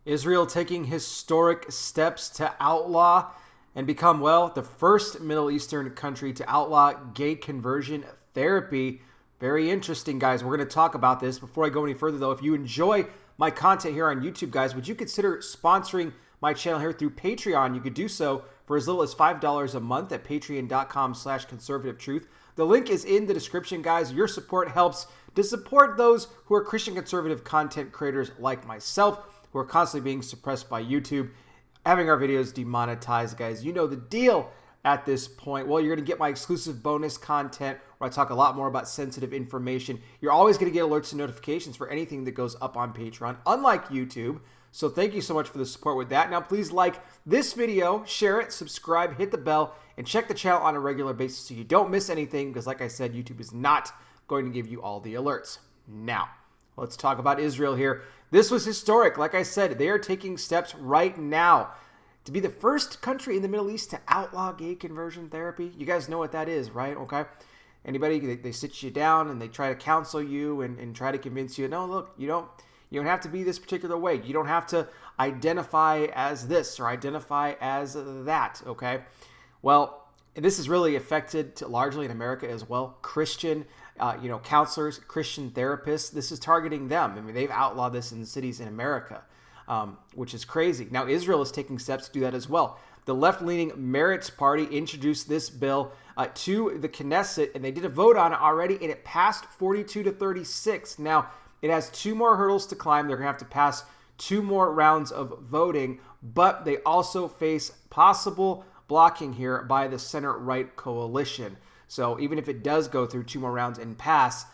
Israel taking historic steps to outlaw and become, well, the first Middle Eastern country to outlaw gay conversion therapy. Very interesting, guys. We're going to talk about this. Before I go any further, though, if you enjoy my content here on YouTube, guys, would you consider sponsoring my channel here through Patreon? You could do so for as little as $5 a month at patreon.com/conservativetruth. The link is in the description, guys. Your support helps to support those who are Christian conservative content creators like myself, who are constantly being suppressed by YouTube, having our videos demonetized, guys. You know the deal at this point. Well, you're going to get my exclusive bonus content where I talk a lot more about sensitive information. You're always going to get alerts and notifications for anything that goes up on Patreon, unlike YouTube. So thank you so much for the support with that. Now, please like this video, share it, subscribe, hit the bell, and check the channel on a regular basis so you don't miss anything because, like I said, YouTube is not going to give you all the alerts. Now, let's talk about Israel here. This was historic. Like I said, they are taking steps right now to be the first country in the Middle East to outlaw gay conversion therapy. You guys know what that is, right? Okay. Anybody, they sit you down and they try to counsel you and try to convince you, no, look, you don't have to be this particular way. You don't have to identify as this or identify as that, okay? Well, this is really affected largely in America as well. Christian, counselors, Christian therapists, this is targeting them. I mean, they've outlawed this in cities in America, which is crazy. Now, Israel is taking steps to do that as well. The left-leaning Meretz Party introduced this bill to the Knesset, and they did a vote on it already, and it passed 42-36. Now, it has two more hurdles to climb. They're going to have to pass two more rounds of voting, but they also face possible blocking here by the center-right coalition. So even if it does go through two more rounds and pass,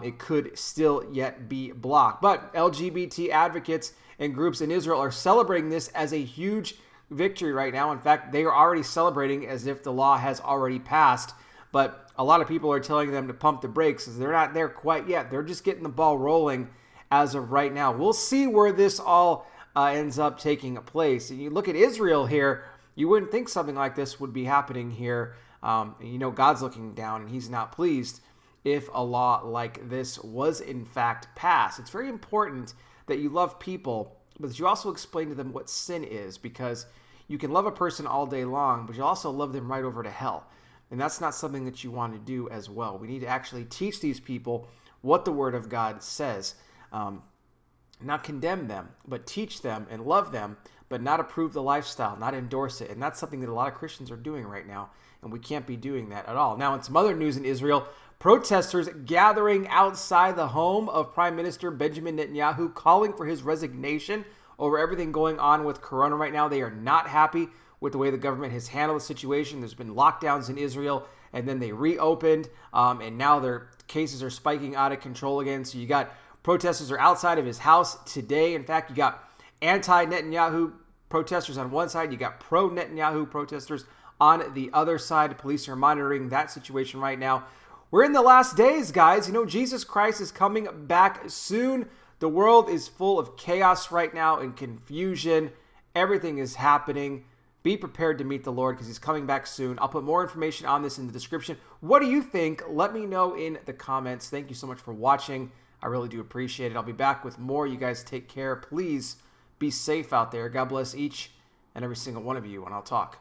it could still yet be blocked. But LGBT advocates and groups in Israel are celebrating this as a huge victory right now. In fact, they are already celebrating as if the law has already passed. But a lot of people are telling them to pump the brakes as they're not there quite yet. They're just getting the ball rolling as of right now. We'll see where this all ends up taking place. And you look at Israel here, you wouldn't think something like this would be happening here. God's looking down and he's not pleased if a law like this was in fact passed. It's very important that you love people, but that you also explain to them what sin is, because you can love a person all day long, but you also love them right over to hell. And that's not something that you want to do as well. We need to actually teach these people what the Word of God says. Not condemn them, but teach them and love them, but not approve the lifestyle, not endorse it. And that's something that a lot of Christians are doing right now, and we can't be doing that at all. Now, in some other news in Israel, protesters gathering outside the home of Prime Minister Benjamin Netanyahu, calling for his resignation over everything going on with Corona right now. They are not happy with the way the government has handled the situation. There's been lockdowns in Israel, and then they reopened, and now their cases are spiking out of control again. So you got protesters are outside of his house today. In fact, you got anti-Netanyahu protesters on one side. You got pro-Netanyahu protesters on the other side. Police are monitoring that situation right now. We're in the last days, guys. Jesus Christ is coming back soon. The world is full of chaos right now and confusion. Everything is happening. Be prepared to meet the Lord because he's coming back soon. I'll put more information on this in the description. What do you think? Let me know in the comments. Thank you so much for watching. I really do appreciate it. I'll be back with more. You guys take care. Please be safe out there. God bless each and every single one of you, and I'll talk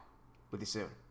with you soon.